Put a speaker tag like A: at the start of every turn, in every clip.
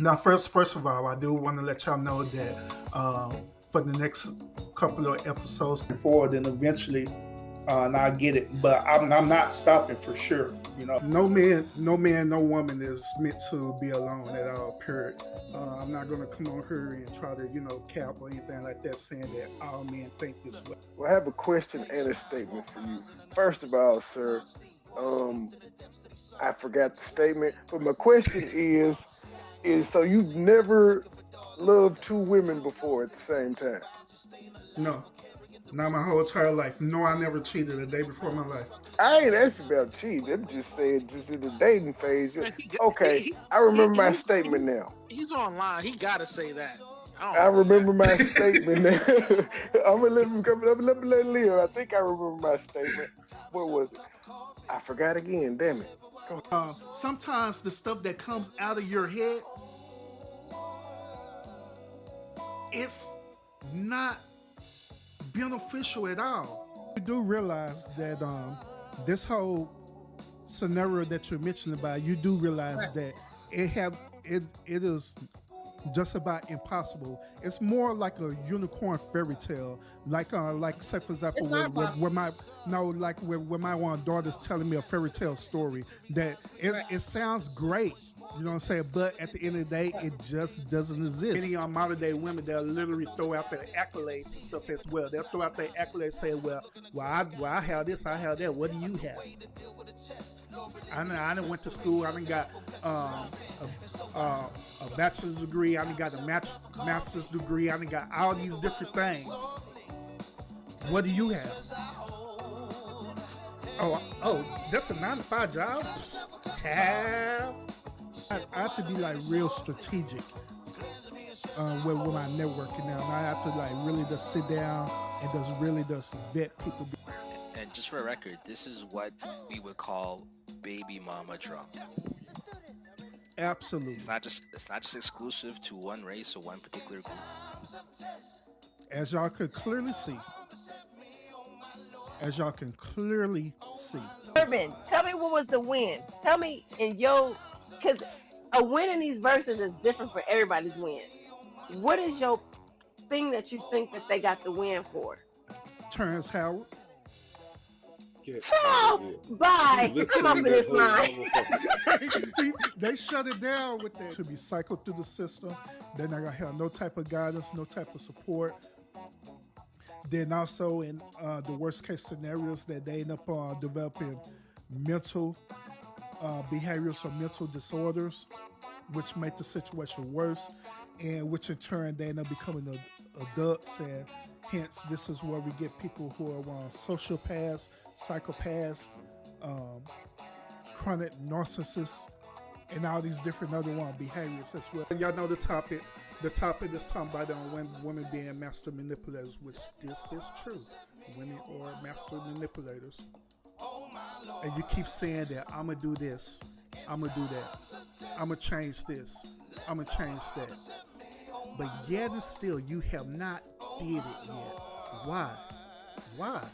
A: Now, first of all, I do want to let y'all know that for the next couple of episodes forward, and eventually, and I get it, but I'm not stopping for sure. No woman is meant to be alone at all. Period. I'm not gonna come on her and try to cap or anything like that, saying that all men think this way.
B: Well, I have a question and a statement for you. First of all, sir, um, I forgot the statement, but my question is so you've never loved two women before at the same time?
A: No, not my whole entire life. No, I never cheated a day before my life.
B: I ain't asked you about cheating. I'm just saying, just in the dating phase.
C: Man, he,
B: Okay,
C: he,
B: I remember my statement now.
C: he's online. He gotta say that. I
B: I
C: don't know that.
B: remember my statement now. I'm gonna let him come. I'm gonna let him live. I think I remember my statement. What was it? I forgot again. Damn it.
A: Sometimes the stuff that comes out of your head, it's not beneficial at all. You do realize that this whole scenario that you're mentioning about, you do realize that it is just about impossible. It's more like a unicorn fairy tale, like say for example,
D: It's not
A: where
D: possible.
A: my no, like where my one daughter's telling me a fairy tale story that it sounds great. You know what I'm saying? But at the end of the day, it just doesn't exist. Many modern day women, they'll literally throw out their accolades and stuff as well. They'll throw out their accolades saying, I have this, I have that. What do you have? I done went to school. I done got a bachelor's degree. I done got a master's degree. I done got all these different things. What do you have? Oh, that's a 9 to 5 job? Child. I have to be like real strategic with my networking now. And I have to like really just sit down and just really just vet people.
E: And just for a record, this is what we would call baby mama drama.
A: Absolutely.
E: It's not just exclusive to one race or one particular group.
A: As y'all could clearly see.
D: Urban, tell me what was the win. Tell me because a win in these verses is different for everybody's win. What is your thing that you think that they got the win for?
A: Terrence Howard.
D: Oh, bye. I'm up in this line.
A: They shut it down with that. Should be cycled through the system. They're not gonna have no type of guidance, no type of support. Then also in the worst case scenarios that they end up developing mental behaviors or mental disorders, which make the situation worse, and which in turn they end up becoming adults, and hence this is where we get people who are sociopaths, psychopaths, chronic narcissists, and all these different other behaviors as well. Y'all know the topic. The topic is talking about women being master manipulators, which this is true. Women are master manipulators. And you keep saying that, I'm going to do this, I'm going to do that, I'm going to change this, I'm going to change that. But yet and still, you have not did it yet. Why? Why?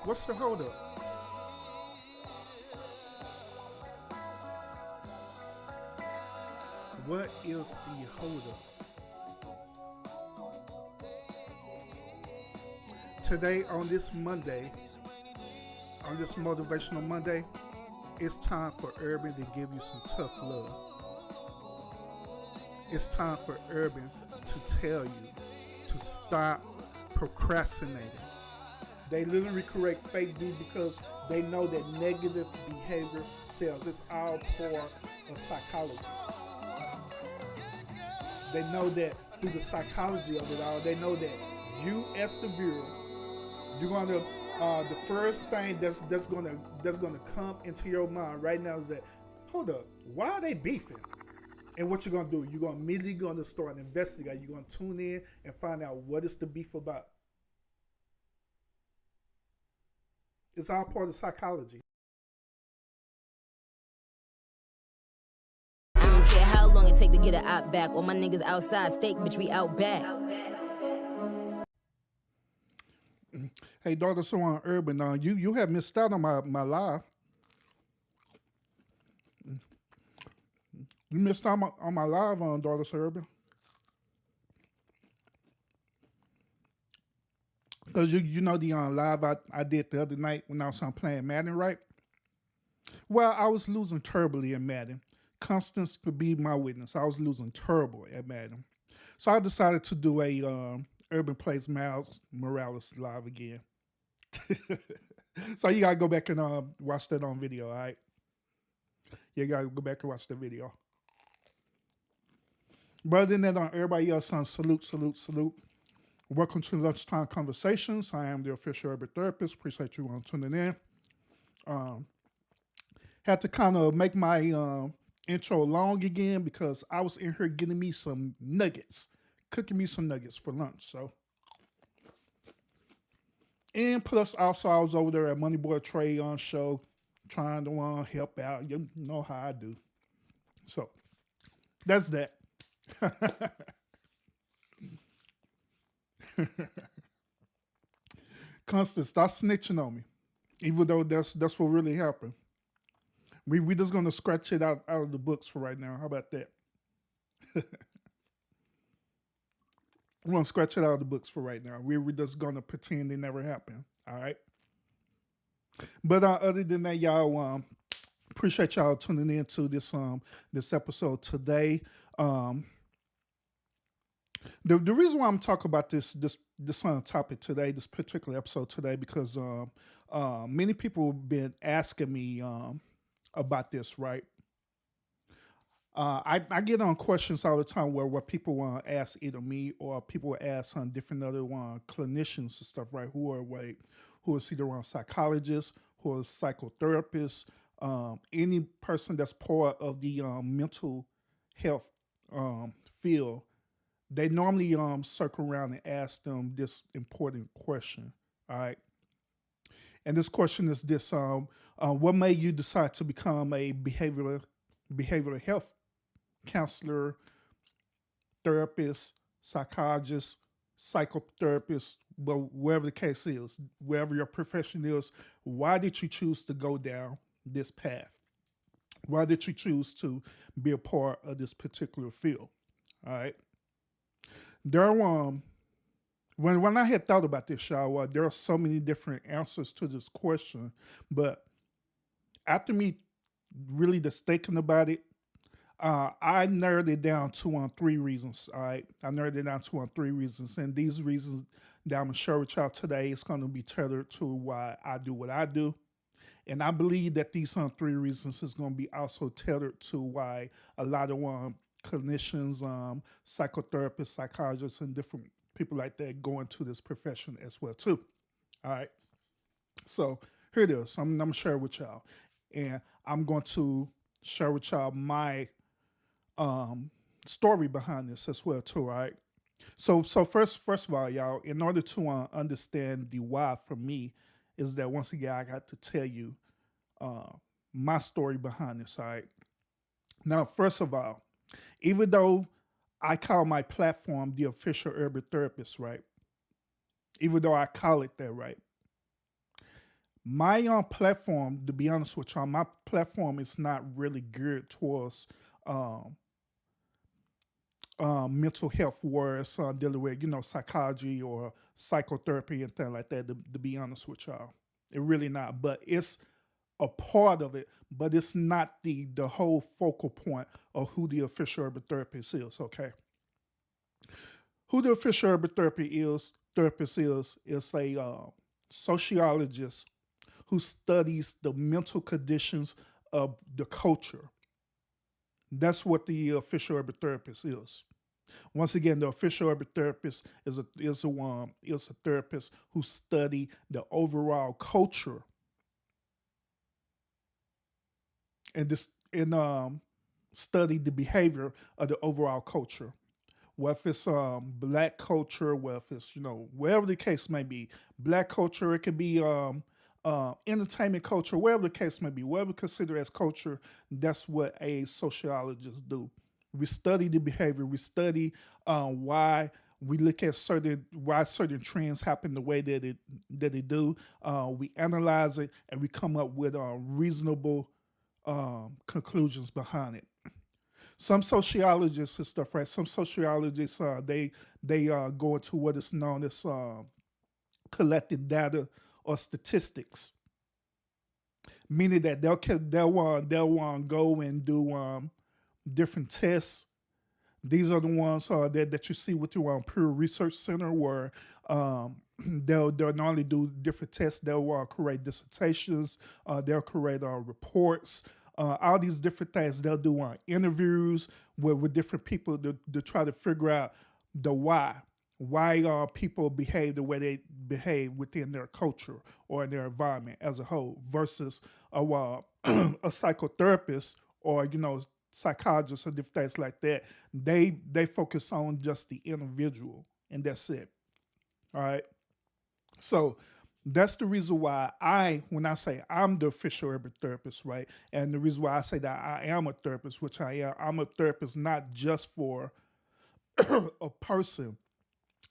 A: What's the holdup? What is the holdup? Today, on this Monday, on this Motivational Monday, it's time for Urban to give you some tough love. It's time for Urban to tell you to stop procrastinating. They literally create fake news because they know that negative behavior sells. It's all part of psychology. They know that through the psychology of it all, they know that you as the viewer, you're gonna the first thing that's gonna come into your mind right now is that, hold up, why are they beefing? And what you're gonna do? You're gonna immediately gonna start investigating. You're gonna tune in and find out what is the beef about. It's all part of psychology.
F: I don't care how long it take to get an op back. All my niggas outside, steak, bitch, we out back.
A: Hey, daughter, so on Urban, you have missed out on my live. You missed out on my live on daughter, so Urban. Because you know the live I did the other night when I was on playing Madden, right? Well, I was losing terribly at Madden. Constance could be my witness. I was losing terrible at Madden. So I decided to do a Urban Plays Miles Morales live again. So you gotta go back and watch that on video, all right? You gotta go back and watch the video. But other than that, everybody else, salute, salute, salute. Welcome to Lunchtime Conversations. I am the official urban therapist. Appreciate you tuning in. Had to kind of make my intro long again because I was in here getting me some nuggets, cooking me some nuggets for lunch. So, and plus also I was over there at Money Boy Trey on show trying to help out. You know how I do. So that's that. Constance, stop snitching on me. Even though that's what really happened. We just gonna scratch it out of the books for right now. How about that? We're gonna scratch it out of the books for right now. We're just gonna pretend it never happened. All right. But other than that, y'all, appreciate y'all tuning in to this episode today. The reason why I'm talking about this topic today, this particular episode today, because many people have been asking me about this, right? I get on questions all the time where people ask either me or people ask on different other clinicians and stuff, right? Who is either psychologists, who is psychotherapists, any person that's part of the mental health field. They normally circle around and ask them this important question, all right? And this question is this: what made you decide to become a behavioral health counselor, therapist, psychologist, psychotherapist, but wherever the case is, wherever your profession is, why did you choose to go down this path? Why did you choose to be a part of this particular field? All right. There when I had thought about this, y'all, there are so many different answers to this question, but after me really just thinking about it, I narrowed it down to 3 reasons. All right, I narrowed it down to 3 reasons, and these reasons that I'm gonna share with y'all today is going to be tailored to why I do what I do, and I believe that these 3 reasons is going to be also tailored to why a lot of clinicians, psychotherapists, psychologists, and different people like that go into this profession as well too. All right. So here it is. I'm gonna share with y'all, and I'm going to share with y'all my story behind this as well too. All right. So first of all, y'all, in order to understand the why for me, is that once again I got to tell you my story behind this. All right. Now, first of all, even though I call my platform the official urban therapist, right? Even though I call it that, right? My platform, to be honest with y'all, my platform is not really geared towards mental health, whereas dealing with psychology or psychotherapy and things like that. To be honest with y'all, it really not. But it's a part of it, but it's not the whole focal point of who the official urban therapist is. Okay, who the official urban therapist is a sociologist who studies the mental conditions of the culture. That's what the official urban therapist is. Once again, the official urban therapist is a therapist who study the overall culture and study the behavior of the overall culture. Whether it's black culture, whether it's wherever the case may be, black culture, it could be entertainment culture, wherever the case may be, whatever considered as culture, that's what a sociologist do. We study the behavior. We study why We look at why certain trends happen the way that they do. We analyze it and we come up with reasonable conclusions behind it. Some sociologists and stuff, right? Some sociologists they go into what is known as collecting data or statistics, meaning that they'll go and do different tests. These are the ones that you see with your Pew Research Center, where they'll not only do different tests, they'll create dissertations, they'll create reports, all these different things. They'll do interviews with different people to try to figure out the why. Why people behave the way they behave within their culture or in their environment as a whole, versus a psychotherapist or psychologists or different things like that. They focus on just the individual, and that's it. All right. So that's the reason why when I say I'm the official urban therapist, right? And the reason why I say that I am a therapist, which I am, I'm a therapist not just for a person,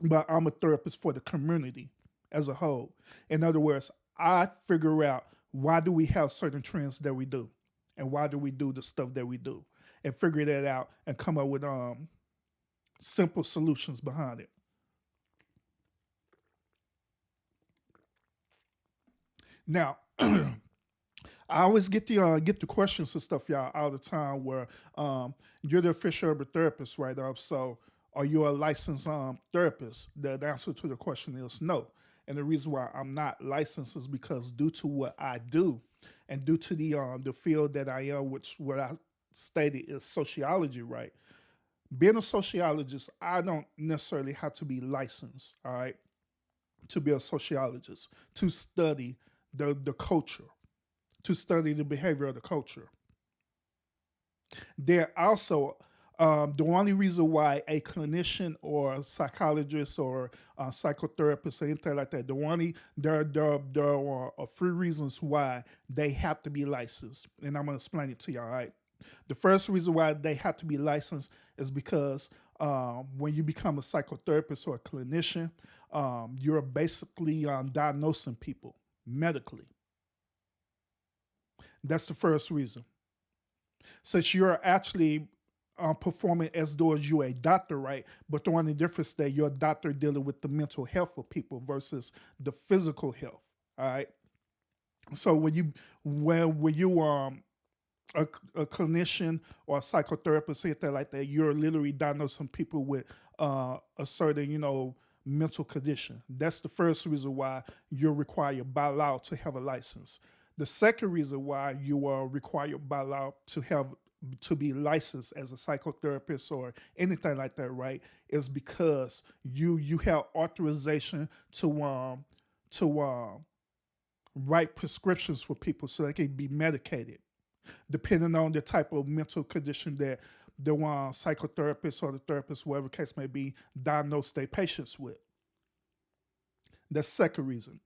A: but I'm a therapist for the community as a whole. In other words, I figure out, why do we have certain trends that we do? And why do we do the stuff that we do? And figure that out and come up with simple solutions behind it. Now, I always get the questions and stuff, y'all, all the time, where you're the official urban therapist, right? So are you a licensed therapist? The answer to the question is no. And the reason why I'm not licensed is because, due to what I do and due to the field that I am, which what I stated is sociology, right? Being a sociologist, I don't necessarily have to be licensed, all right, to be a sociologist, to study the culture, to study the behavior of the culture. There also, the only reason why a clinician or a psychologist or a psychotherapist or anything like that, there are a few reasons why they have to be licensed, and I'm gonna explain it to you. All right. The first reason why they have to be licensed is because when you become a psychotherapist or a clinician, you're basically diagnosing people medically. That's the first reason. Since you're actually performing as though as you're a doctor, right? But the only difference that you're a doctor dealing with the mental health of people versus the physical health. All right. So when you a clinician or a psychotherapist, anything like that, you're literally diagnosing people with a certain, mental condition. That's the first reason why you're required by law to have a license. The second reason why you are required by law to be licensed as a psychotherapist or anything like that, right, is because you have authorization to write prescriptions for people so they can be medicated, depending on the type of mental condition that the psychotherapist or the therapist, whatever case may be, diagnose their patients with. That's the second reason.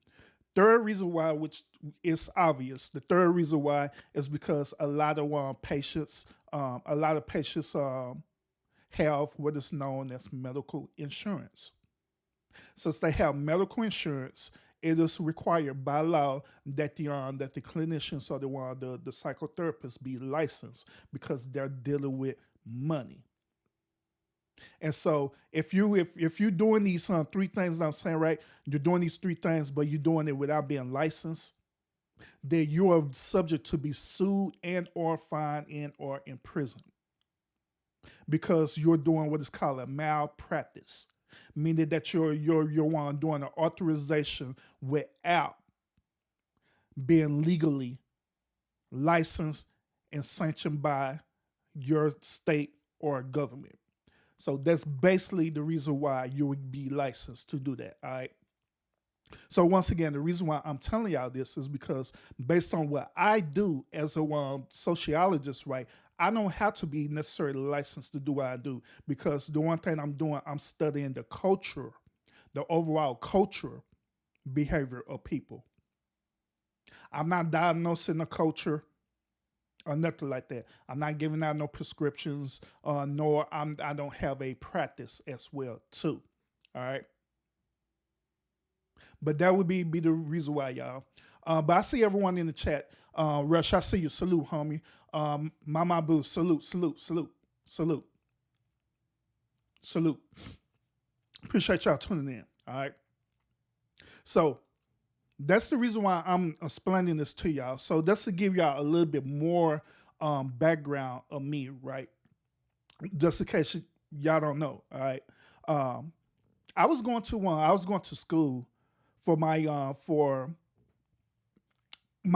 A: Third reason why, which is obvious, the third reason why is because a lot of patients have what is known as medical insurance. Since they have medical insurance, it is required by law that the clinicians or the psychotherapists be licensed, because they're dealing with money. And so if you're doing these three things that I'm saying, right, you're doing these three things, but you're doing it without being licensed, then you are subject to be sued and or fined and or imprisoned, because you're doing what is called a malpractice, meaning that you're doing an authorization without being legally licensed and sanctioned by your state or government. So that's basically the reason why you would be licensed to do that. All right. So once again, the reason why I'm telling y'all this is because, based on what I do as a sociologist, right, I don't have to be necessarily licensed to do what I do, because the one thing I'm doing, I'm studying the culture, the overall culture behavior of people. I'm not diagnosing the culture or nothing like that. I'm not giving out no prescriptions, nor I don't have a practice as well too. All right. But that would be the reason why, y'all. But I see everyone in the chat. Rush, I see you. Salute, homie. Mama Boo, salute, salute, salute, salute, salute. Appreciate y'all tuning in. All right. So that's the reason why I'm explaining this to y'all. So that's to give y'all a little bit more background of me, right? Just in case y'all don't know. All right. I was going to school for my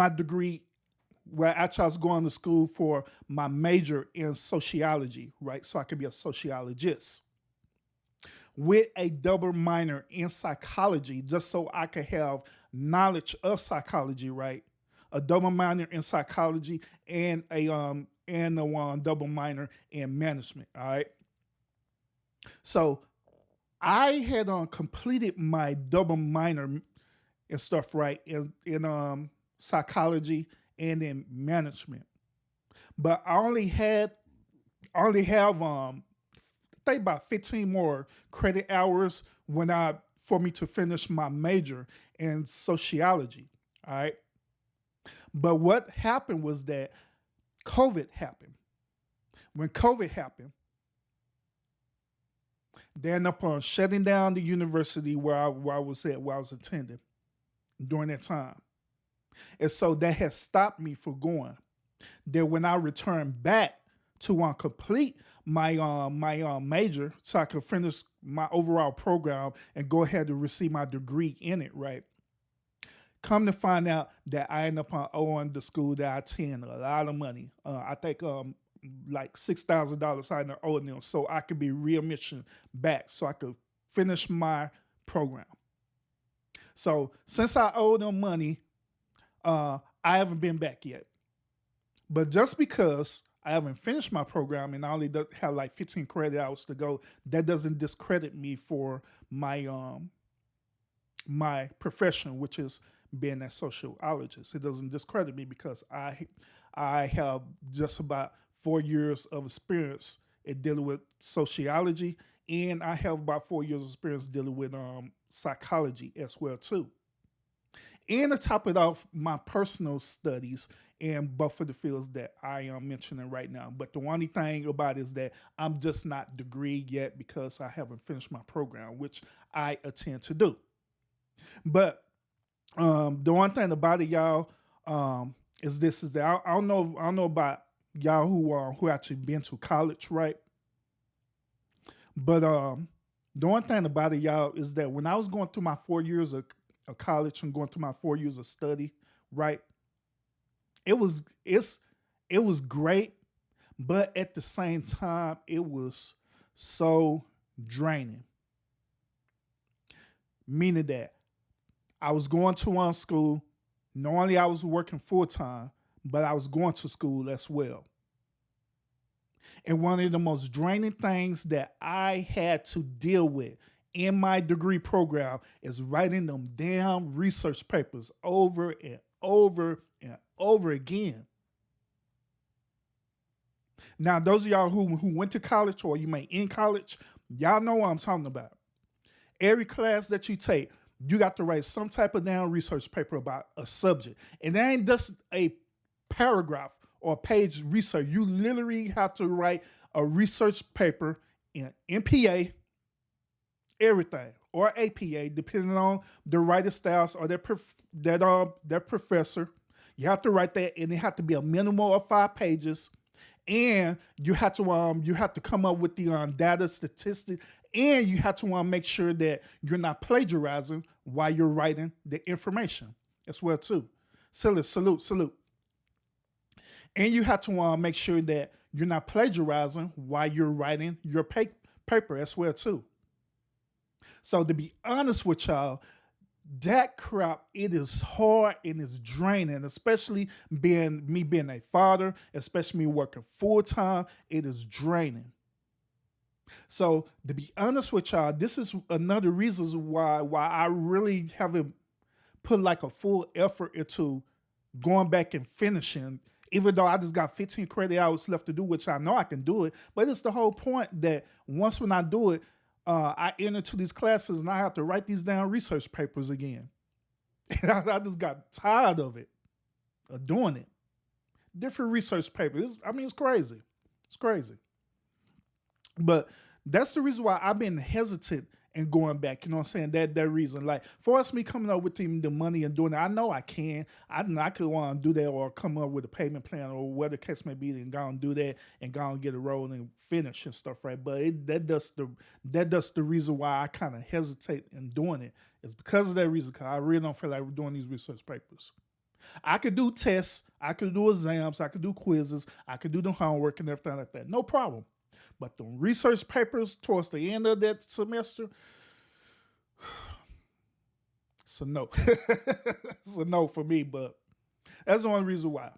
A: degree. Well, actually, I was going to school for my major in sociology, right? So I could be a sociologist with a double minor in psychology, just so I could have knowledge of psychology, right? A double minor in psychology and a double minor in management. All right. So I had completed my double minor and stuff, right, in psychology and in management, but I only have I think about 15 more credit hours for me to finish my major in sociology. All right. But what happened was that COVID happened. When COVID happened, they ended up shutting down the university where I was attending during that time. And so that has stopped me from going. Then when I returned back to complete my major so I could finish my overall program and go ahead and receive my degree in it, right? Come to find out that I ended up owing the school that I attend a lot of money. I think like $6,000 I ended up owing them so I could be readmission back so I could finish my program. So since I owe them money, I haven't been back yet. But just because I haven't finished my program and I only have like 15 credit hours to go, that doesn't discredit me for my my profession, which is being a sociologist. It doesn't discredit me because I have just about 4 years of experience in dealing with sociology, and I have about 4 years of experience dealing with psychology as well too. And to top it off, my personal studies in both of the fields that I am mentioning right now. But the only thing about it is that I'm just not degreed yet because I haven't finished my program, which I intend to do. But the one thing about it, y'all, is that I don't know about y'all who actually been to college, right? But the one thing about it, y'all, is that when I was going through my 4 years of college and going through my 4 years of study, right? It was great, but at the same time, it was so draining. Meaning that I was going to school, not only I was working full time, but I was going to school as well. And one of the most draining things that I had to deal with in my degree program is writing them damn research papers over and over and over again. Now, those of y'all who went to college or you may in college, y'all know what I'm talking about. Every class that you take, you got to write some type of damn research paper about a subject. And that ain't just a paragraph or a page research. You literally have to write a research paper in MPA, everything, or APA, depending on the writer styles or their professor. You have to write that, and it have to be a minimum of 5 pages. And you have to come up with the data statistics, and you have to make sure that you're not plagiarizing while you're writing the information as well too. Salute. And you have to make sure that you're not plagiarizing while you're writing your paper as well too. So to be honest with y'all, that crap, it is hard and it's draining, especially being a father, especially me working full time, it is draining. So to be honest with y'all, this is another reason why I really haven't put like a full effort into going back and finishing, even though I just got 15 credit hours left to do, which I know I can do it. But it's the whole point that when I do it, I enter into these classes and I have to write these down research papers again. And I just got tired of it, of doing it. Different research papers. It's crazy. It's crazy. But that's the reason why I've been hesitant in going back. You know what I'm saying? That reason. Like, for us, me coming up with the money and doing it, I know I can. I could want to do that or come up with a payment plan or whatever the case may be and go and do that and go and get a role and finish and stuff, right? But that's the reason why I kind of hesitate in doing it. It's because of that reason, because I really don't feel like we're doing these research papers. I could do tests, I could do exams, I could do quizzes, I could do the homework and everything like that. No problem. But the research papers towards the end of that semester, it's a no. It's a no for me, but that's the only reason why.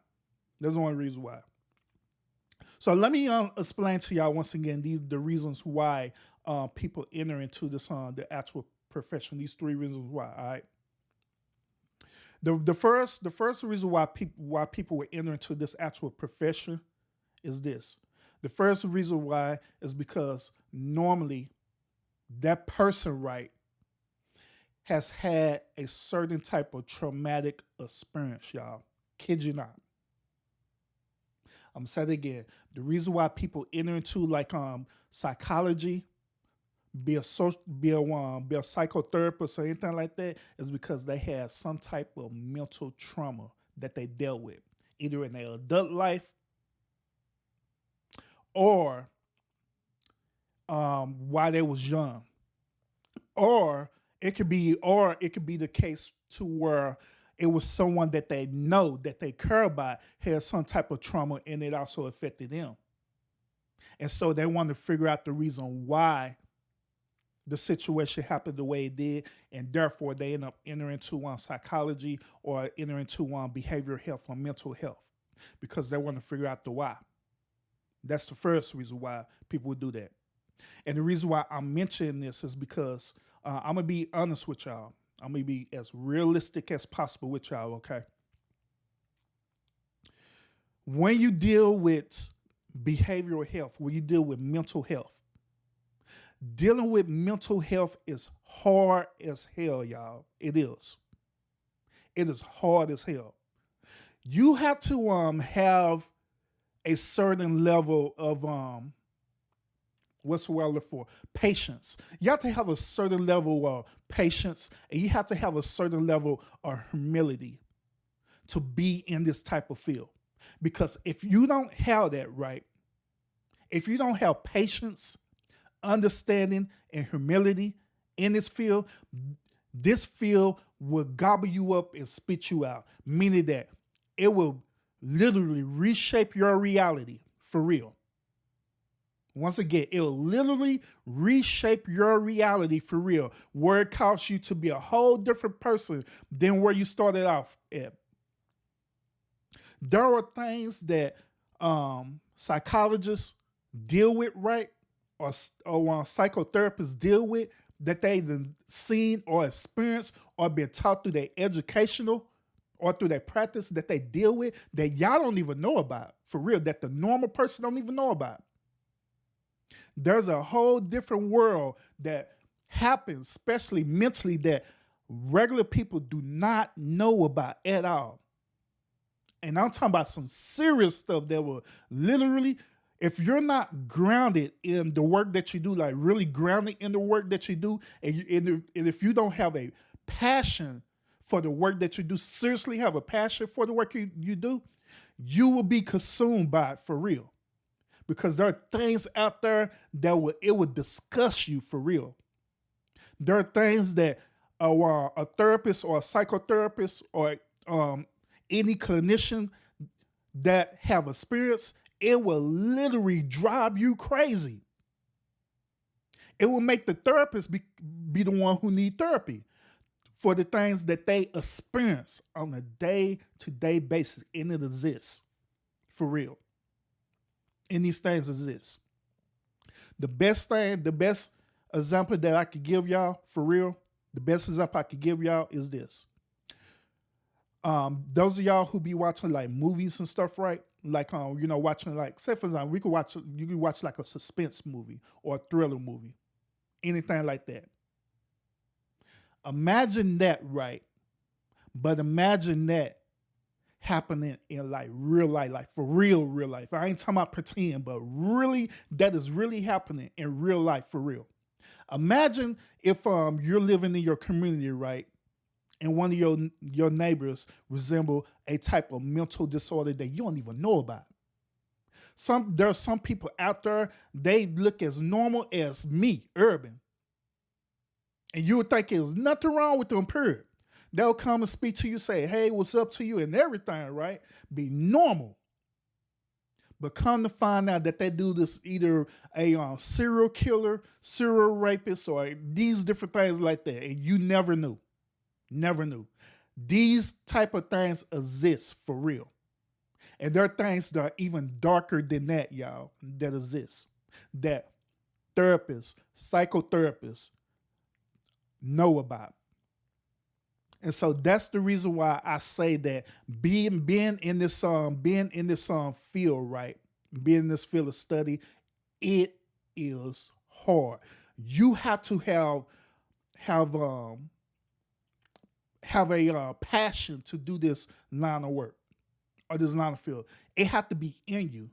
A: That's the only reason why. So let me explain to y'all once again the reasons why people enter into this the actual profession. These 3 reasons why. All right. The first reason why people would enter into this actual profession is this. The first reason why is because normally that person, right, has had a certain type of traumatic experience, y'all. Kid you not. I'm gonna say it again. The reason why people enter into like psychology, be a psychotherapist or anything like that is because they had some type of mental trauma that they dealt with, either in their adult life or while they was young. Or it could be the case to where it was someone that they know, that they care about, had some type of trauma and it also affected them. And so they want to figure out the reason why the situation happened the way it did, and therefore they end up entering into psychology or enter into behavioral health or mental health because they want to figure out the why. That's the first reason why people would do that. And the reason why I'm mentioning this is because I'm going to be honest with y'all. I'm going to be as realistic as possible with y'all, okay? When you deal with behavioral health, when you deal with mental health, dealing with mental health is hard as hell, y'all. It is. It is hard as hell. You have to have a certain level of what's the word I look for? Patience. You have to have a certain level of patience, and you have to have a certain level of humility to be in this type of field. Because if you don't have that, right, if you don't have patience, understanding, and humility in this field will gobble you up and spit you out, meaning that it will literally reshape your reality for real. Once again, it'll literally reshape your reality for real, where it caused you to be a whole different person than where you started off at. There are things that psychologists deal with, right? Or psychotherapists deal with that they've seen or experienced or been taught through their educational or through their practice that they deal with that y'all don't even know about, for real, that the normal person don't even know about. There's a whole different world that happens, especially mentally, that regular people do not know about at all. And I'm talking about some serious stuff that will literally, if you're not grounded in the work that you do, like really grounded in the work that you do, and if you don't have a passion for the work that you do, seriously have a passion for the work you do, you will be consumed by it for real. Because there are things out there that will disgust you for real. There are things that a therapist or a psychotherapist or any clinician that have experience, it will literally drive you crazy. It will make the therapist be the one who need therapy for the things that they experience on a day-to-day basis, and it exists for real. And these things exist. The best example that I could give y'all, for real, the best example I could give y'all is this. Those of y'all who be watching like movies and stuff, right? Like, watching like, say for example, you could watch like a suspense movie or a thriller movie. anything like that. Imagine that, right? But imagine that happening in like real life, like for real life. I ain't talking about pretend, but really, that is really happening in real life for real. Imagine if you're living in your community, right? And one of your neighbors resemble a type of mental disorder that you don't even know about. There are some people out there, they look as normal as me, Urban. And you would think there's nothing wrong with them, period. They'll come and speak to you, say, hey, what's up to you, and everything, right? Be normal. But come to find out that they do this either a serial killer, serial rapist, or these different things like that, and you never knew. Never knew. These type of things exist for real. And there are things that are even darker than that, y'all, that exist. That therapists, psychotherapists know about. And so that's the reason why I say that being in this field, right? Being in this field of study, it is hard. You have to have a passion to do this line of work or this line of field. It have to be in you,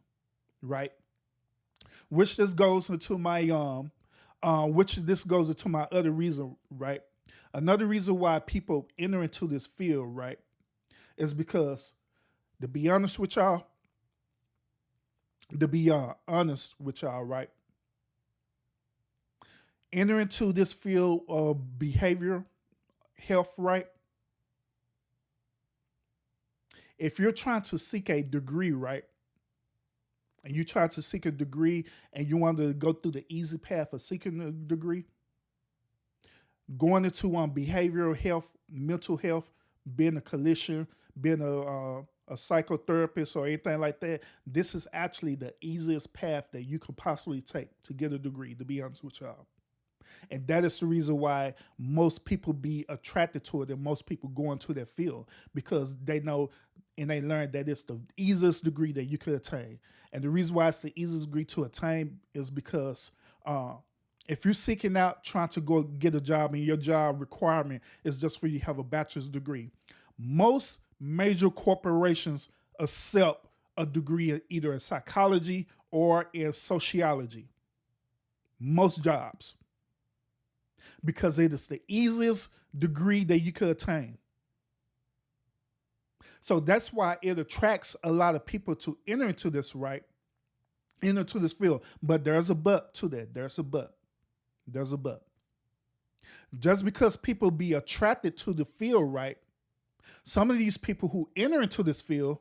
A: right? Which this goes into my other reason, right? Another reason why people enter into this field, right, is because, to be honest with y'all, right, enter into this field of behavioral health, right, if you're trying to seek a degree, right, and you try to seek a degree and you want to go through the easy path of seeking a degree, going into behavioral health, mental health, being a clinician, being a psychotherapist or anything like that, this is actually the easiest path that you could possibly take to get a degree, to be honest with y'all. And that is the reason why most people be attracted to it and most people go into that field, because they know and they learn that it's the easiest degree that you could attain. And the reason why it's the easiest degree to attain is because if you're seeking out trying to go get a job and your job requirement is just for you to have a bachelor's degree, most major corporations accept a degree either in psychology or in sociology. Most jobs. Because it is the easiest degree that you could attain. So that's why it attracts a lot of people to enter into this, right? Enter into this field. But there's a but to that. There's a but. Just because people be attracted to the field, right? Some of these people who enter into this field,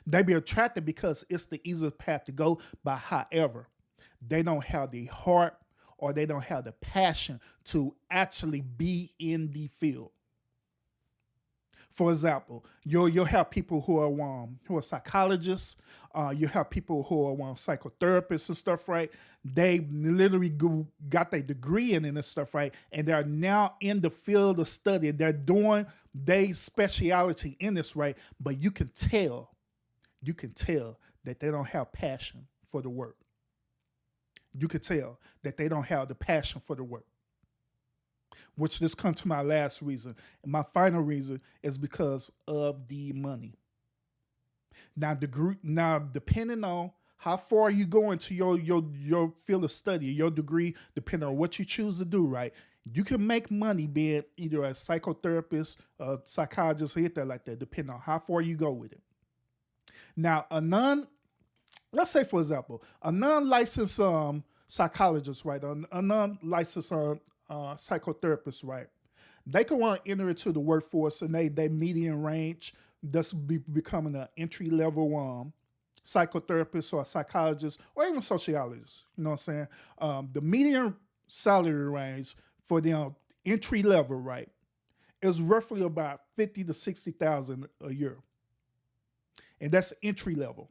A: they be attracted because it's the easiest path to go. But however, they don't have the heart or they don't have the passion to actually be in the field. For example, you'll have people who are psychologists. You have people who are psychotherapists and stuff, right? They literally got their degree in this stuff, right? And they're now in the field of study. They're doing their speciality in this, right? But you can tell that they don't have passion for the work. You can tell that they don't have the passion for the work. Which this comes to my last reason. And my final reason is because of the money. Now, depending on how far you go into your field of study, your degree, depending on what you choose to do, right? You can make money being either a psychotherapist, a psychologist, or anything like that, depending on how far you go with it. Now, let's say, for example, a non-licensed psychologist, right? A non-licensed psychotherapist, right? They can want to enter into the workforce and they median range, thus becoming an entry-level psychotherapist or a psychologist or even sociologist. You know what I'm saying? The median salary range for the entry level, right, is roughly about $50,000 to $60,000 a year. And that's entry level.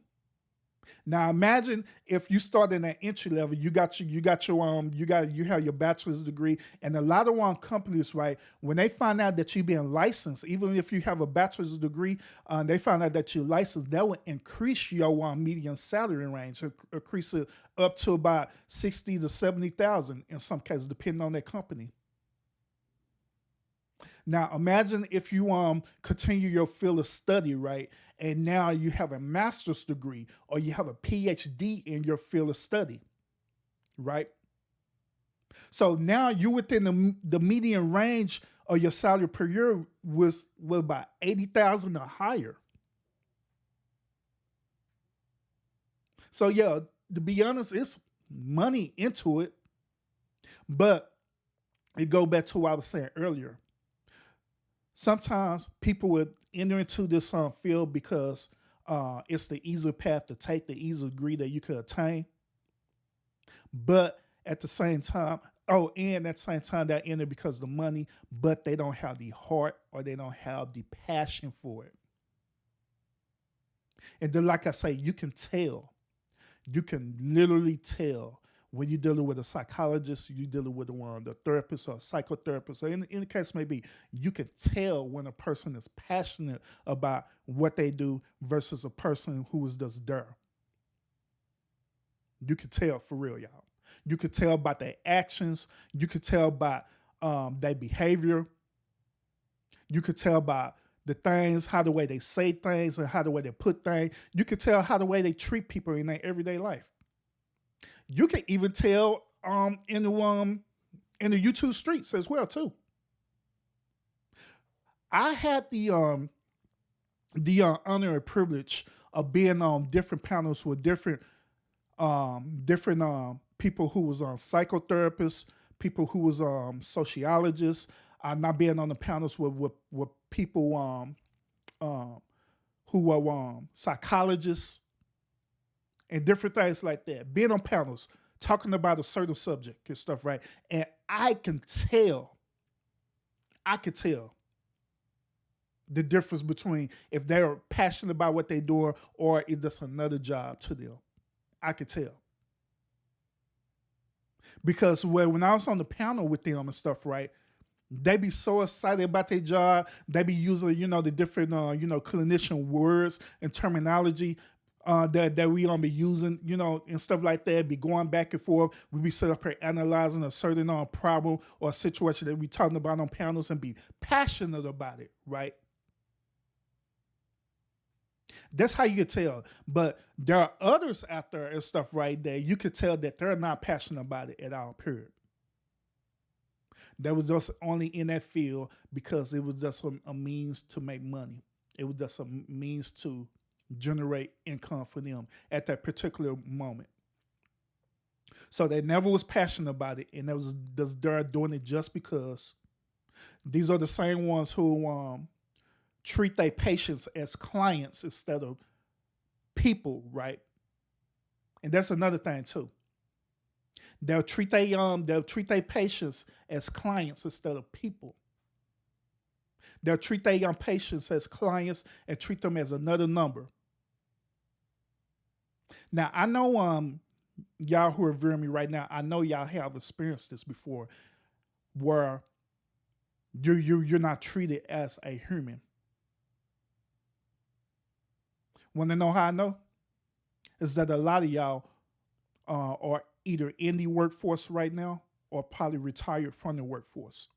A: Now imagine if you start in that entry level, you have your bachelor's degree, and a lot of companies, right, when they find out that you're being licensed, even if you have a bachelor's degree, they find out that you're licensed, that will increase your median salary range, increase it up to about 60 to 70,000 in some cases, depending on their company. Now imagine if you continue your field of study, right, and now you have a master's degree or you have a PhD in your field of study, right? So now you're within the median range of your salary per year was about 80,000 or higher. So yeah, to be honest, it's money into it, but it go back to what I was saying earlier. Sometimes people would enter into this field because it's the easier path to take, the easier degree that you could attain. But at the same time, they enter because of the money, but they don't have the heart or they don't have the passion for it. And then, like I say, you can literally tell when you're dealing with a psychologist, you're dealing with the therapist or a psychotherapist, or in the case may be, you can tell when a person is passionate about what they do versus a person who is just there. You can tell for real, y'all. You can tell about their actions. You can tell about their behavior. You can tell about the things, how the way they say things and how the way they put things. You can tell how the way they treat people in their everyday life. You can even tell in the YouTube streets as well too. I had the honor and privilege of being on different panels with different people who was psychotherapists, people who was sociologists. Not being on the panels with people who were psychologists and different things like that. Being on panels, talking about a certain subject and stuff, right? And I can tell the difference between if they're passionate about what they're doing or it's just another job to them. I could tell. Because when I was on the panel with them and stuff, right, they be so excited about their job. They be using, the different, clinician words and terminology that we be using, and stuff like that. Be going back and forth. We be set up here analyzing a certain problem or a situation that we talking about on panels and be passionate about it, right? That's how you can tell. But there are others out there and stuff, right, that you could tell that they're not passionate about it at all, period. That was just only in that field because it was just a means to make money. It was just a means to generate income for them at that particular moment. So they never was passionate about it, and they was just there doing it just because. These are the same ones who treat their patients as clients instead of people, right? And that's another thing too. They'll treat their patients as clients instead of people. They'll treat their young patients as clients and treat them as another number. Now, I know y'all who are viewing me right now, I know y'all have experienced this before, where you're not treated as a human. Want to know how I know? Is that a lot of y'all are either in the workforce right now or probably retired from the workforce.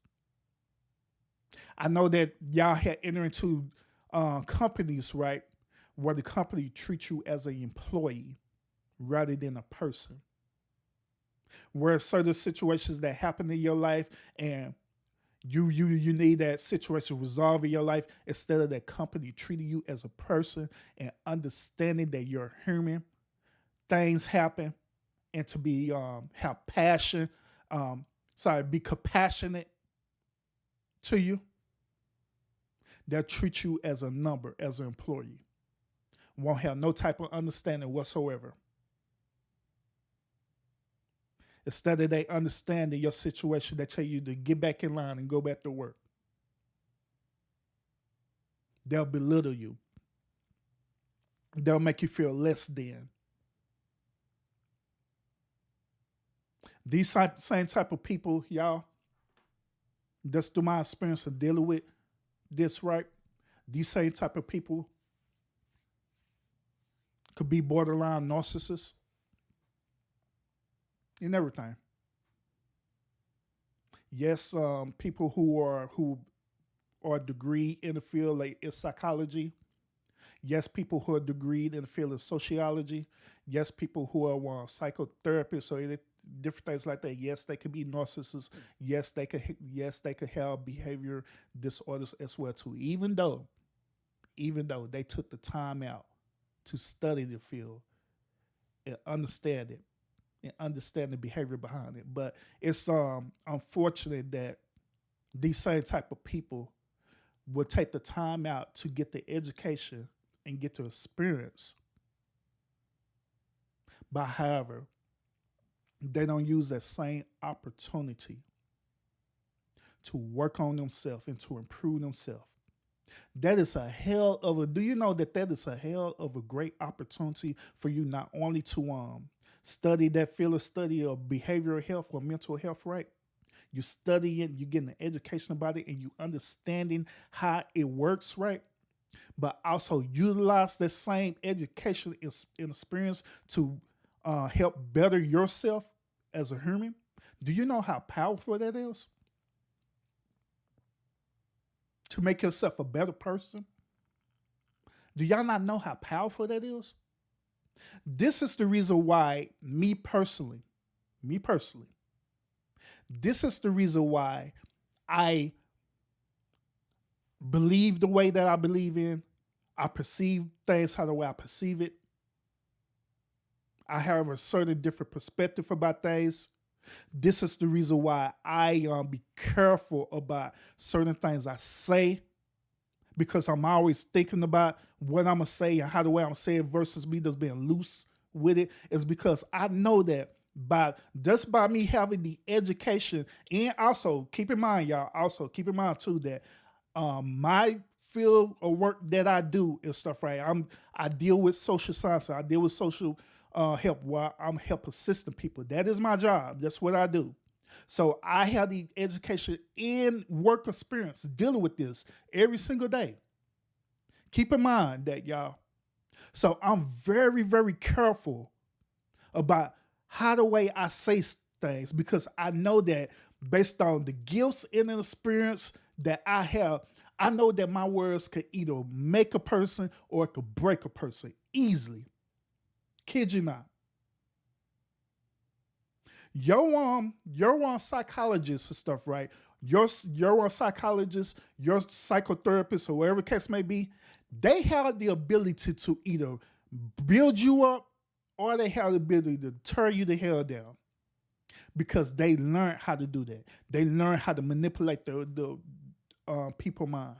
A: I know that y'all had entered into companies, right, where the company treats you as an employee rather than a person. Where certain situations that happen in your life and you need that situation resolved in your life, instead of that company treating you as a person and understanding that you're human, things happen, and to be have passion, be compassionate to you. They'll treat you as a number, as an employee. Won't have no type of understanding whatsoever. Instead of they understanding your situation, they tell you to get back in line and go back to work. They'll belittle you. They'll make you feel less than Same type of people, y'all, that's through my experience of dealing with this, right? These same type of people could be borderline narcissists and everything. Yes, people who are degreed in the field like in psychology. Yes, people who are degreed in the field of sociology. Yes, people who are psychotherapists or different things like that. Yes, they could be narcissists. Yes, they could. Yes, they could have behavior disorders as well too. Even though they took the time out to study the field and understand it and understand the behavior behind it. But it's unfortunate that these same type of people will take the time out to get the education and get the experience. But however, they don't use that same opportunity to work on themselves and to improve themselves. That is a hell of a. Do you know that is a hell of a great opportunity for you not only to study that field of study of behavioral health or mental health, right? You studying, you getting an education about it, and you understanding how it works, right? But also utilize that same education and experience to help better yourself as a human. Do you know how powerful that is? To make yourself a better person? Do y'all not know how powerful that is? This is the reason why me personally, this is the reason why I believe the way that I believe in. I perceive things how the way I perceive it. I have a certain different perspective about things. This is the reason why I be careful about certain things I say, because I'm always thinking about what I'm going to say and how the way I'm going to say it versus me just being loose with it. Is because I know that by me having the education, and also keep in mind, y'all, too, that my field of work that I do and stuff, right? I deal with social science. I deal with social help while I'm help assisting people. That is my job. That's what I do. So I have the education and work experience dealing with this every single day. Keep in mind that, y'all. So I'm very, very careful about how the way I say things, because I know that based on the gifts and the experience that I have, I know that my words could either make a person or it could break a person easily. Kid you not. Your psychologist and stuff, right? Your psychologist, your psychotherapist, or whatever case may be, they have the ability to either build you up or they have the ability to tear you the hell down, because they learn how to do that. They learn how to manipulate the people mind.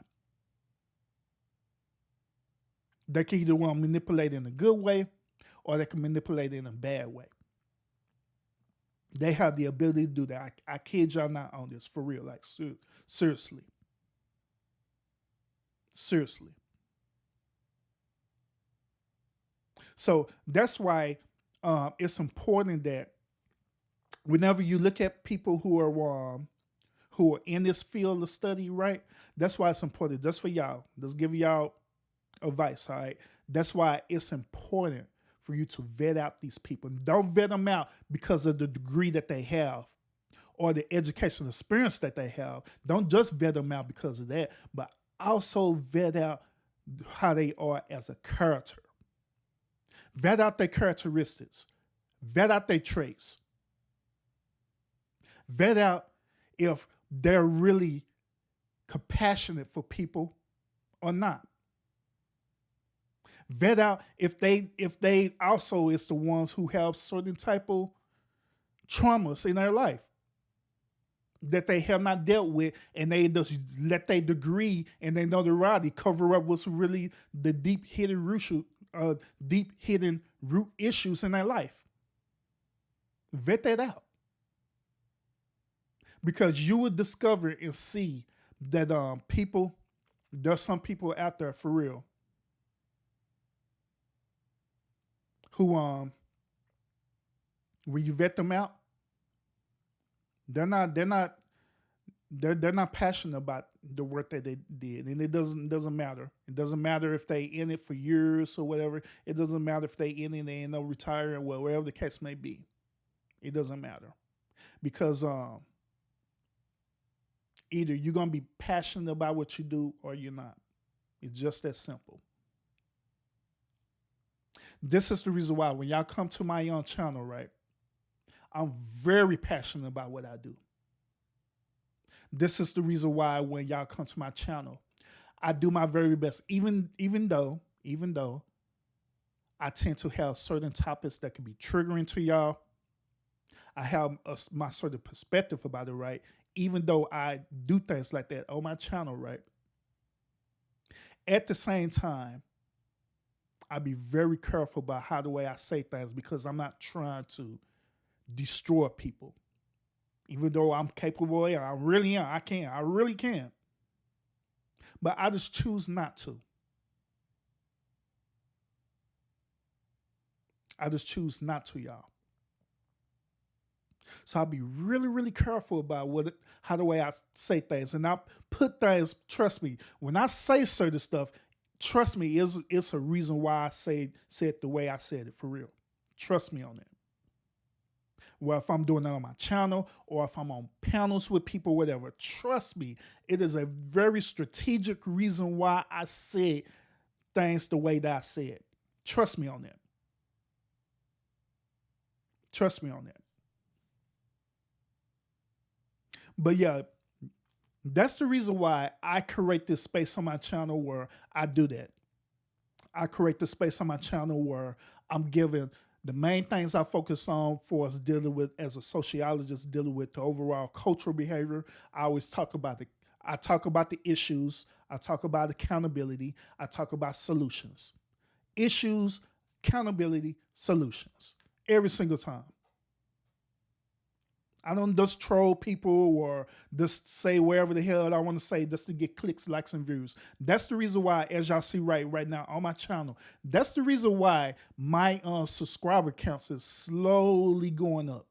A: They can either want to manipulate in a good way or they can manipulate in a bad way. They have the ability to do that. I kid y'all not on this, for real. Like, seriously. Seriously. So that's why it's important that whenever you look at people who are in this field of study, right? That's why it's important. That's for y'all. Let's give y'all advice, all right? That's why it's important for you to vet out these people. Don't vet them out because of the degree that they have or the educational experience that they have. Don't just vet them out because of that, but also vet out how they are as a character. Vet out their characteristics. Vet out their traits. Vet out if they're really compassionate for people or not. Vet out if they also is the ones who have certain type of traumas in their life that they have not dealt with, and they just let their degree and their notoriety cover up what's really the deep hidden root issues in their life. Vet that out, because you would discover and see that there's some people out there for real who when you vet them out, They're not passionate about the work that they did, and it doesn't matter. It doesn't matter if they in it for years or whatever. It doesn't matter if they in it, they end up retiring, well, wherever the case may be. It doesn't matter because either you're gonna be passionate about what you do or you're not. It's just that simple. This is the reason why when y'all come to my own channel, right? I'm very passionate about what I do. This is the reason why when y'all come to my channel, I do my very best. Even though I tend to have certain topics that can be triggering to y'all, I have my certain perspective about it, right? Even though I do things like that on my channel, right? At the same time, I be very careful about how the way I say things because I'm not trying to destroy people. Even though I'm capable, I really am. I really can. But I just choose not to. I just choose not to, y'all. So I'll be really, really careful about how the way I say things. And I put things, trust me, when I say certain stuff, trust me, it's a reason why I said the way I said it, for real. Trust me on that. Well, if I'm doing it on my channel or if I'm on panels with people, whatever, trust me, it is a very strategic reason why I said things the way that I said. Trust me on that. Trust me on that. But yeah, that's the reason why I create this space on my channel where I do that. I create the space on my channel where I'm giving the main things I focus on for us dealing with as a sociologist, dealing with the overall cultural behavior. I always talk about the issues. I talk about accountability. I talk about solutions. Issues, accountability, solutions. Every single time. I don't just troll people or just say wherever the hell I want to say just to get clicks, likes, and views. That's the reason why, as y'all see right now on my channel, that's the reason why my subscriber counts is slowly going up.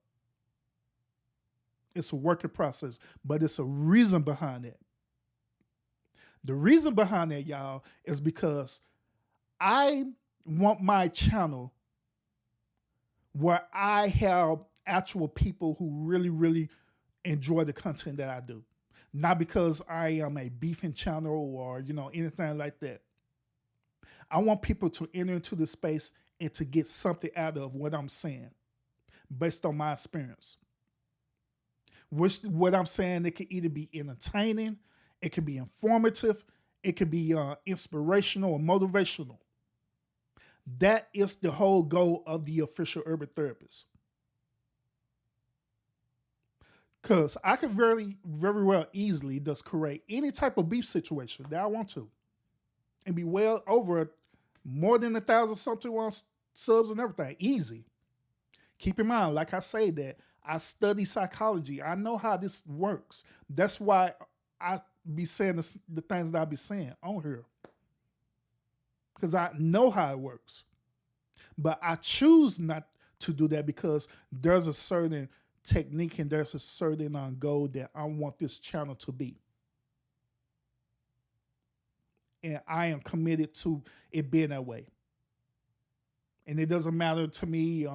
A: It's a working process, but it's a reason behind it. The reason behind that, y'all, is because I want my channel where I have actual people who really, really enjoy the content that I do. Not because I am a beefing channel or, anything like that. I want people to enter into the space and to get something out of what I'm saying based on my experience. What I'm saying, it can either be entertaining, it can be informative, it can be inspirational or motivational. That is the whole goal of the official urban therapist. Because I could very, very well easily just create any type of beef situation that I want to and be well over more than 1,000 something subs and everything. Easy. Keep in mind, like I say, that I study psychology. I know how this works. That's why I be saying the things that I be saying on here. Because I know how it works. But I choose not to do that because there's a certain technique and there's a certain goal that I want this channel to be. And I am committed to it being that way. And it doesn't matter to me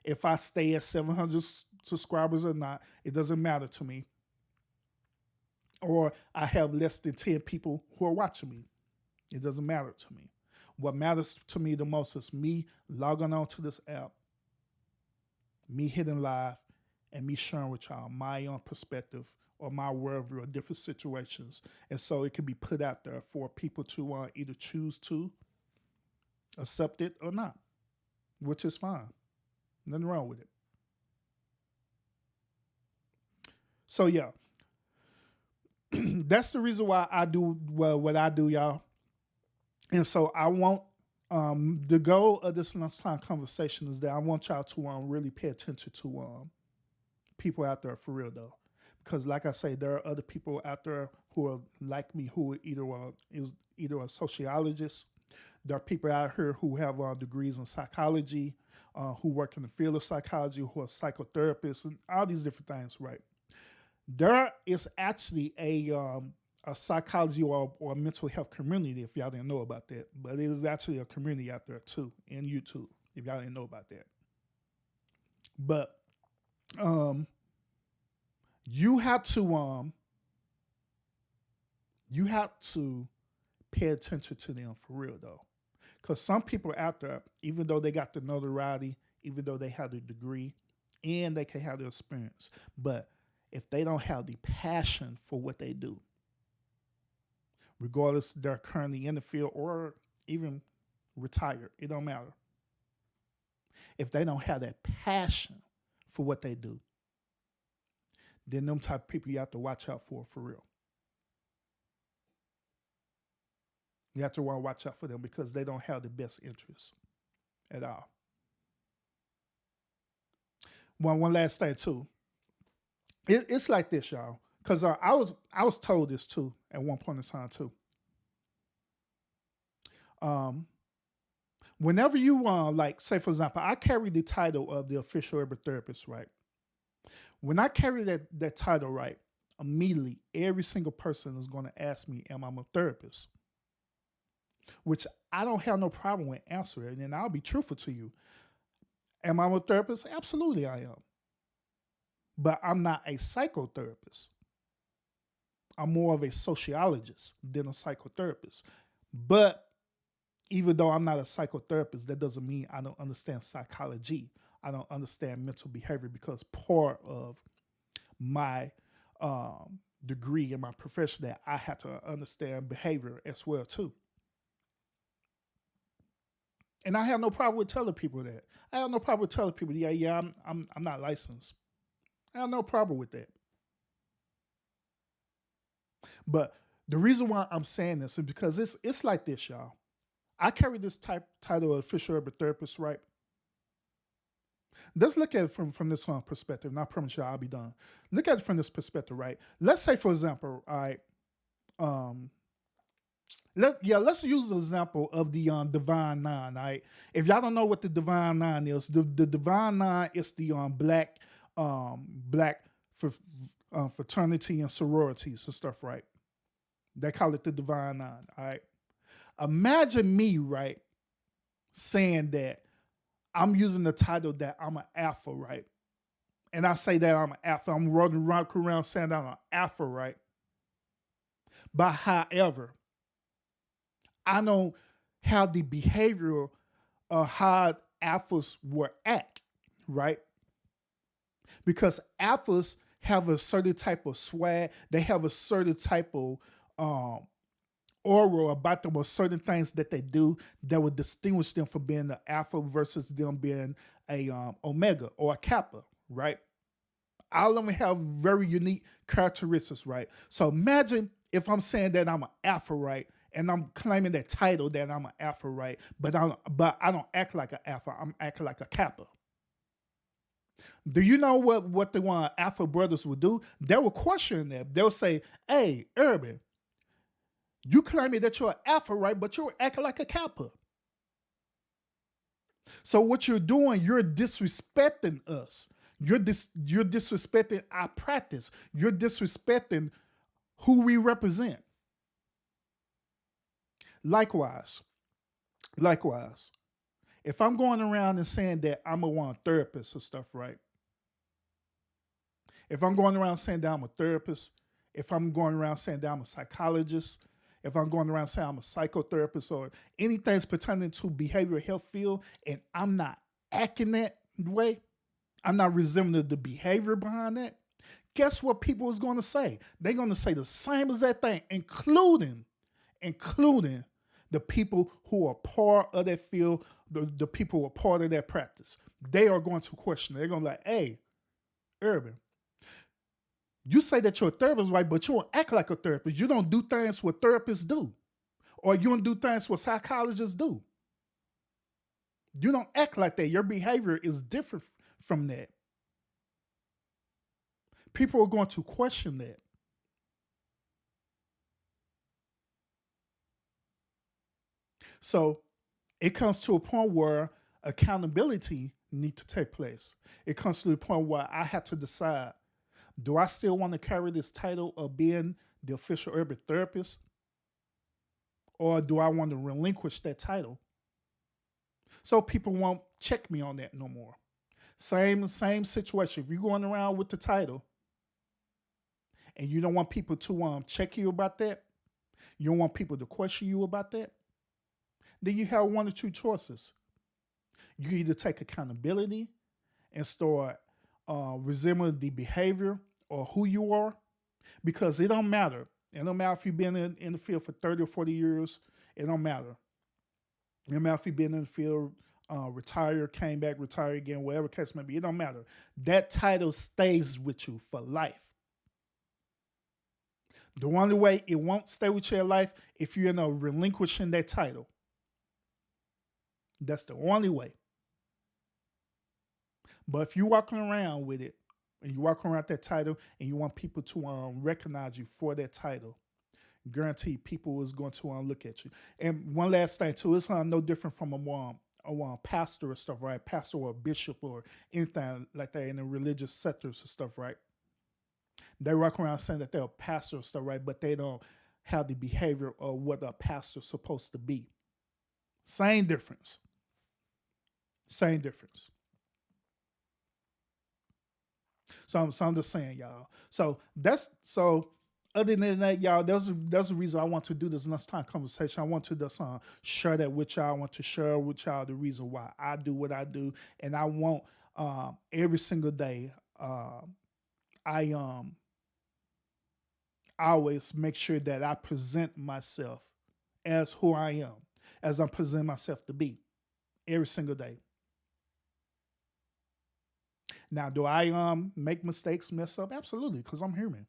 A: if I stay at 700 subscribers or not. It doesn't matter to me. Or I have less than 10 people who are watching me. It doesn't matter to me. What matters to me the most is me logging on to this app, me hitting live, and me sharing with y'all my own perspective or my worldview of different situations. And so it can be put out there for people to either choose to accept it or not, which is fine. Nothing wrong with it. So yeah, that's the reason why I do what I do, y'all. And so I want the goal of this lunchtime conversation is that I want y'all to really pay attention to people out there for real though, because like I say, there are other people out there who are like me who are either a sociologist. There are people out here who have degrees in psychology, who work in the field of psychology, who are psychotherapists, and all these different things, right? there is actually a psychology or mental health community, if y'all didn't know about that. But it is actually a community out there too in YouTube, if y'all didn't know about that. But you have to pay attention to them for real though. Because some people out there, even though they got the notoriety, even though they have the degree, and they can have the experience, but if they don't have the passion for what they do, regardless if they're currently in the field or even retired, it don't matter. If they don't have that passion for what they do, then them type of people you have to watch out for real. You have to watch out for them because they don't have the best interests at all. One last thing too. It's like this, y'all. Because I was told this too at one point in time too. Whenever you like, say for example, I carry the title of the official urban therapist, right? When I carry that title, right, immediately every single person is going to ask me, "Am I a therapist?" Which I don't have no problem with answering, and I'll be truthful to you. Am I a therapist? Absolutely, I am. But I'm not a psychotherapist. I'm more of a sociologist than a psychotherapist. But even though I'm not a psychotherapist, that doesn't mean I don't understand psychology. I don't understand mental behavior because part of my degree and my profession that I have to understand behavior as well too. And I have no problem with telling people that. I have no problem with telling people, yeah, I'm not licensed. I have no problem with that. But the reason why I'm saying this is because it's like this, y'all. I carry this title of official urban therapist, right? Let's look at it from this perspective, and I promise you I'll be done. Look at it from this perspective, right? Let's say, for example, all right, let's use the example of the Divine Nine. All right, if y'all don't know what the Divine Nine is, the Divine Nine is the black fraternity and sororities and stuff, right? They call it the Divine Nine. All right, imagine me, right, saying that I'm using the title that I'm an alpha, right? And I say that I'm an alpha. I'm running around saying that I'm an alpha, right? But however, I don't have the behavior of how alphas were act, right? Because alphas have a certain type of swag. They have a certain type of aura about them, or certain things that they do that would distinguish them from being an alpha versus them being a omega or a kappa, right? All of them have very unique characteristics, right? So imagine if I'm saying that I'm an alpha, right? And I'm claiming that title that I'm an alpha, right? But I don't act like an alpha. I'm acting like a kappa. Do you know what the alpha brothers would do? They will question them. They'll say, "Hey, Urban, you claiming that you're an alpha, right? But you're acting like a kappa." So what you're doing, you're disrespecting us. You're disrespecting our practice. You're disrespecting who we represent. Likewise, if I'm going around and saying that I'm a therapist or stuff, right? If I'm going around saying that I'm a therapist, if I'm going around saying that I'm a psychologist, if I'm going around saying I'm a psychotherapist or anything pertaining to behavioral health field, and I'm not acting that way, I'm not resembling the behavior behind that, guess what people is going to say? They're going to say the same exact thing, including the people who are part of that field, the people who are part of that practice. They are going to question it. They're going to be like, "Hey, Urban, you say that you're a therapist, right? But you don't act like a therapist. You don't do things what therapists do. Or you don't do things what psychologists do. You don't act like that. Your behavior is different from that." People are going to question that. So it comes to a point where accountability needs to take place. It comes to the point where I have to decide, Do I still want to carry this title of being the official urban therapist? Or do I want to relinquish that title? So people won't check me on that no more. Same situation. If you're going around with the title and you don't want people to check you about that, you don't want people to question you about that, then you have one or two choices. You either take accountability and start resembling the behavior or who you are, because it don't matter. It don't matter if you've been in the field for 30 or 40 years. It don't matter. It don't matter if you've been in the field, retired, came back, retired again, whatever case may be. It don't matter. That title stays with you for life. The only way it won't stay with you in life if you're relinquishing that title. That's the only way. But if you're walking around with it, and you walk around that title, and you want people to recognize you for that title, guarantee people is going to look at you. And one last thing too, it's no different from a pastor or stuff, right? Pastor or a bishop or anything like that in the religious sectors and stuff, right? They walk around saying that they're a pastor or stuff, right? But they don't have the behavior of what a pastor's supposed to be. Same difference. Same difference. So I'm just saying, y'all. So other than that, y'all, there's a reason I want to do this lunchtime conversation. I want to just share that with y'all. I want to share with y'all the reason why I do what I do. And I want every single day, I always make sure that I present myself as who I am, as I'm presenting myself to be every single day. Now, do I make mistakes, mess up? Absolutely, because I'm human.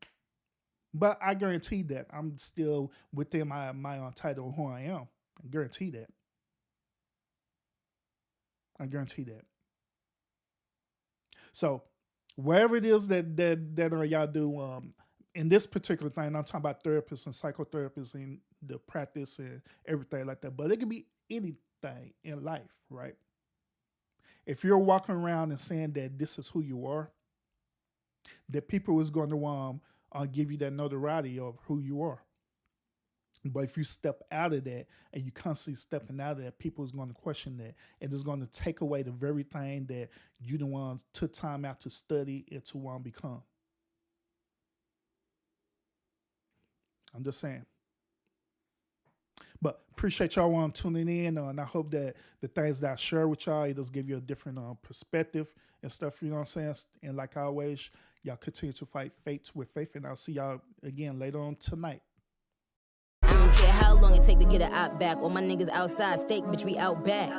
A: But I guarantee that I'm still within my title of who I am. I guarantee that. I guarantee that. So, wherever it is that y'all do, in this particular thing, I'm talking about therapists and psychotherapists and the practice and everything like that. But it can be anything in life, right? If you're walking around and saying that this is who you are, that people is going to give you that notoriety of who you are. But if you step out of that and you constantly stepping out of that, people is going to question that. And it's going to take away the very thing that you took time out to study and to become. I'm just saying. But appreciate y'all tuning in, and I hope that the things that I share with y'all, it does give you a different perspective and stuff, you know what I'm saying? And like always, y'all continue to fight fates with faith, and I'll see y'all again later on tonight.
F: I don't care how long it take to get an op back. All my niggas outside, steak, bitch, we out back.